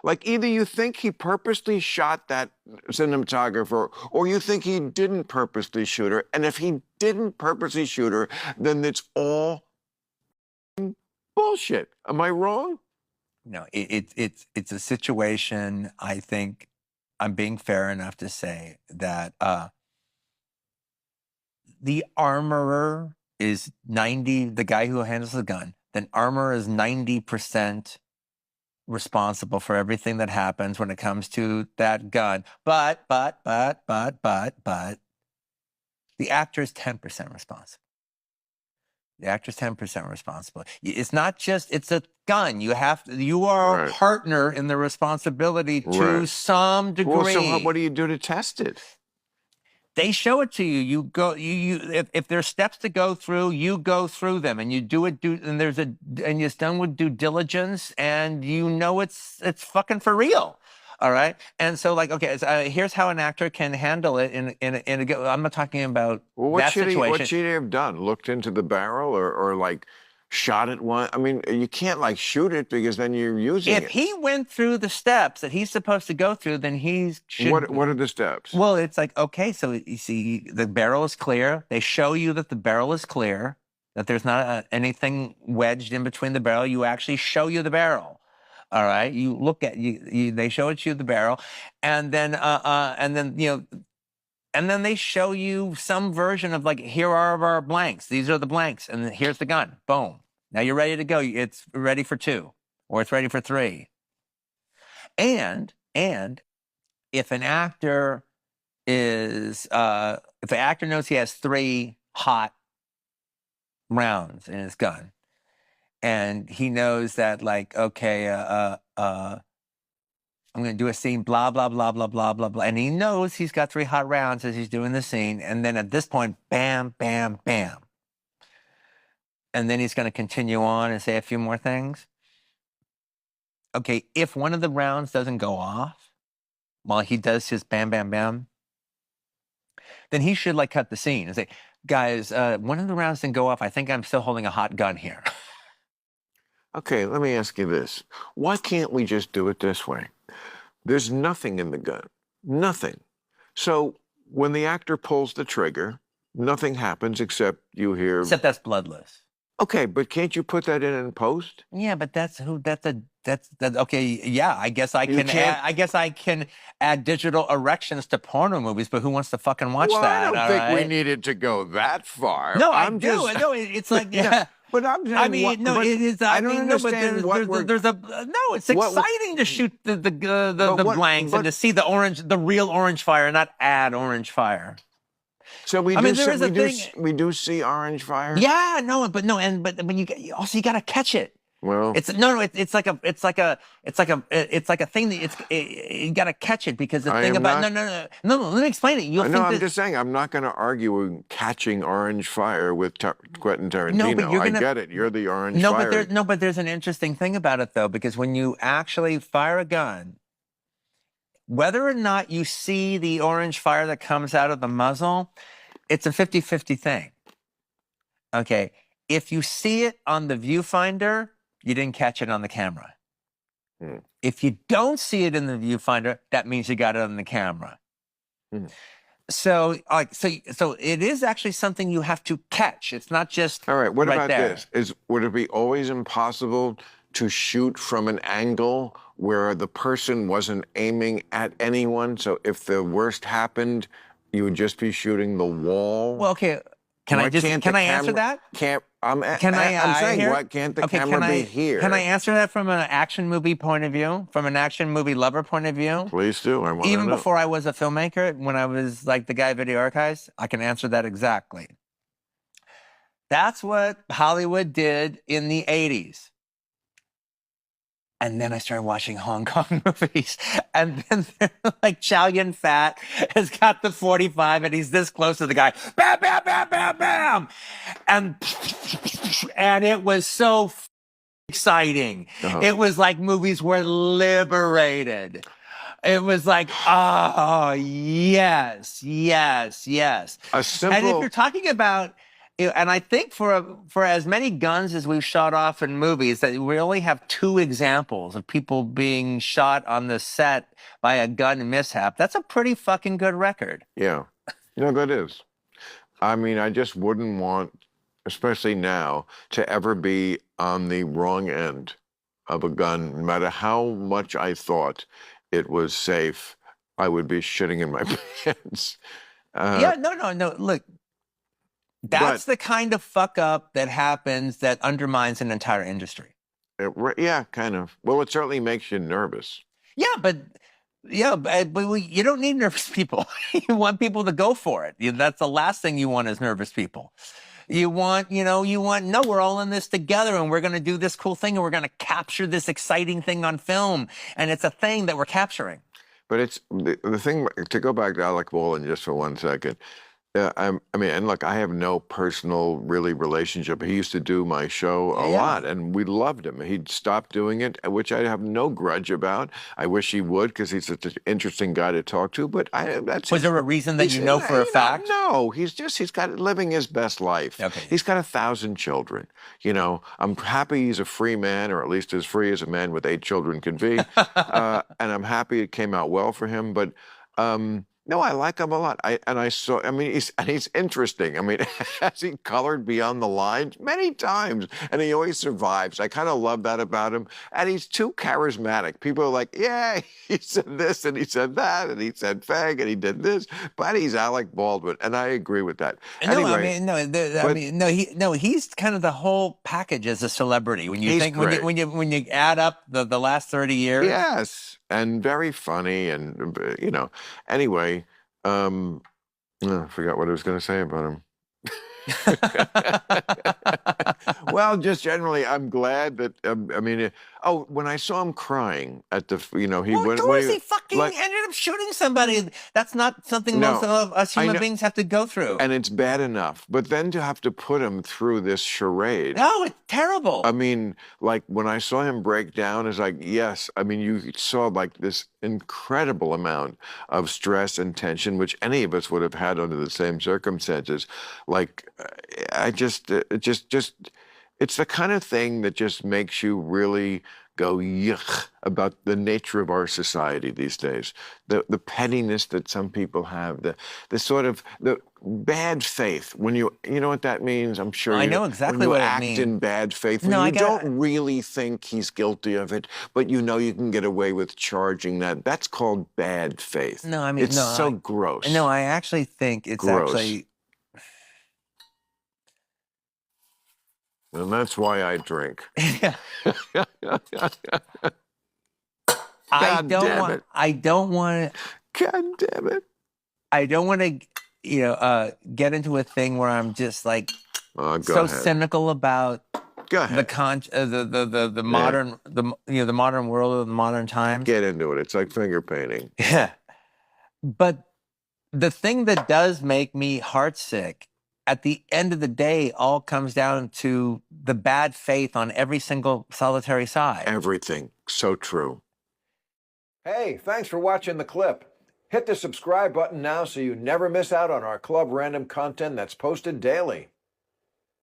Like either you think he purposely shot that cinematographer or you think he didn't purposely shoot her. And if he didn't purposely shoot her, then it's all bullshit. Am I wrong? No, it's a situation. I think I'm being fair enough to say that the armorer is 90, the guy who handles the gun, then armorer is 90% responsible for everything that happens when it comes to that gun. But the actor is 10% responsible. The actor's 10% responsible. It's not just, it's a gun. You are a partner in the responsibility to some degree. Well, so what do you do to test it? They show it to you. You go. If there's steps to go through, you go through them, and you do it. And it's done with due diligence, and you know it's fucking for real. All right. And so, like, okay, here's how an actor can handle it. I'm not talking about that situation. What should he have done? Looked into the barrel, or like shot it one? I mean, you can't like shoot it because then you're using it. If he went through the steps that he's supposed to go through, then he should. What are the steps? Well, it's like, okay, so you see, the barrel is clear. They show you that the barrel is clear, that there's not anything wedged in between the barrel. You actually show you the barrel. All right, you look at they show it to you the barrel, and then they show you some version of like, here are our blanks. These are the blanks, and here's the gun. Boom. Now you're ready to go. It's ready for 2, or it's ready for 3. And if an actor is if the actor knows he has 3 hot rounds in his gun, and he knows that, like, okay, I'm going to do a scene, blah, blah, blah, blah, blah, blah, blah. And he knows he's got 3 hot rounds as he's doing the scene. And then at this point, bam, bam, bam. And then he's going to continue on and say a few more things. Okay, if one of the rounds doesn't go off while he does his bam, bam, bam, then he should, like, cut the scene and say, guys, one of the rounds didn't go off. I think I'm still holding a hot gun here. Okay, let me ask you this. Why can't we just do it this way? There's nothing in the gun. Nothing. So when the actor pulls the trigger, nothing happens except you hear... Except that's bloodless. Okay, but can't you put that in post? Yeah, but okay, yeah, I guess I can add digital erections to porno movies, but who wants to fucking watch that? I don't think we needed to go that far. No, I do. No, it's like, yeah. But I'm saying, it is. I don't understand it's exciting to shoot the blanks and to see the real orange fire, not add orange fire. So we do see orange fire. Yeah, but when you got to catch it. Well, it's like a thing that you got to catch it, because the thing about no, let me explain it. I'm just saying, I'm not going to argue with catching orange fire with Quentin Tarantino. No, but I get it. You're the orange fire. But there's an interesting thing about it, though, because when you actually fire a gun, whether or not you see the orange fire that comes out of the muzzle, it's a 50-50 thing. Okay, if you see it on the viewfinder, you didn't catch it on the camera. If you don't see it in the viewfinder, that means you got it on the camera. So it is actually something you have to catch. It's not just all right. What about there. this? Would it be always impossible to shoot from an angle where the person wasn't aiming at anyone? So if the worst happened, you would just be shooting the wall? Well, okay. Can I answer that? I'm saying, why can't the camera be here? Can I answer that from an action movie point of view, from an action movie lover point of view? Please do. I want to know. Even before I was a filmmaker, when I was like the guy at Video Archives, I can answer that exactly. That's what Hollywood did in the 80s. And then I started watching Hong Kong movies. And then like Chow Yun Fat has got the 45 and he's this close to the guy. Bam, bam, bam, bam, bam. And it was so exciting. It was like movies were liberated. It was like, oh, yes, yes, yes. And if you're talking about And I think for as many guns as we've shot off in movies, that we only have 2 examples of people being shot on the set by a gun mishap. That's a pretty fucking good record. Yeah. No, that is. I mean, I just wouldn't want, especially now, to ever be on the wrong end of a gun. No matter how much I thought it was safe, I would be shitting in my pants. Yeah, no. Look, that's But the kind of fuck up that happens that undermines an entire industry. yeah, kind of. Well, it certainly makes you nervous. But you don't need nervous people. You want people to go for it. That's the last thing you want is nervous people. You want, no, we're all in this together and we're going to do this cool thing and we're going to capture this exciting thing on film. And it's a thing that we're capturing. But it's the thing, to go back to Alec Baldwin just for 1 second. I mean, and look, I have no personal really relationship. He used to do my show a lot, and we loved him. He'd stopped doing it, which I have no grudge about. I wish he would, because he's such an interesting guy to talk to. But was there a reason that you know for a fact? No, he's got living his best life. Okay. He's got 1,000 children. I'm happy he's a free man, or at least as free as a man with 8 children can be. And I'm happy it came out well for him. But no, I like him a lot. He's interesting. I mean, has he colored beyond the lines? Many times. And he always survives. I kind of love that about him. And he's too charismatic. People are like, yeah, he said this and he said that and he said fag and he did this. But he's Alec Baldwin. And I agree with that. Anyway, he's kind of the whole package as a celebrity. When you think, great. when you add up the last 30 years. Yes. And very funny. And, anyway. I forgot what I was going to say about him. Well, just generally, I'm glad that. When I saw him crying at the, he fucking ended up shooting somebody. That's not something most of us human beings have to go through. And it's bad enough, but then to have to put him through this charade. No, it's terrible. I mean, like when I saw him break down, it's like, yes. I mean, you saw like this incredible amount of stress and tension, which any of us would have had under the same circumstances. Like, it's the kind of thing that just makes you really go yuck about the nature of our society these days. The pettiness that some people have, the sort of the bad faith. When you know what that means, I'm sure I know exactly what it means. Act in bad faith. When you don't really think he's guilty of it, but you can get away with charging that. That's called bad faith. No, I mean, it's so gross. No, I actually think it's gross. Actually. And that's why I drink. Yeah. I don't want. God damn it. I don't want to, get into a thing where I'm just like cynical about the modern the modern world of the modern times. Get into it. It's like finger painting. Yeah. But the thing that does make me heartsick at the end of the day all comes down to the bad faith on every single solitary side. Everything. So true. Hey, thanks for watching the clip. Hit the subscribe button now so you never miss out on our Club Random content that's posted daily.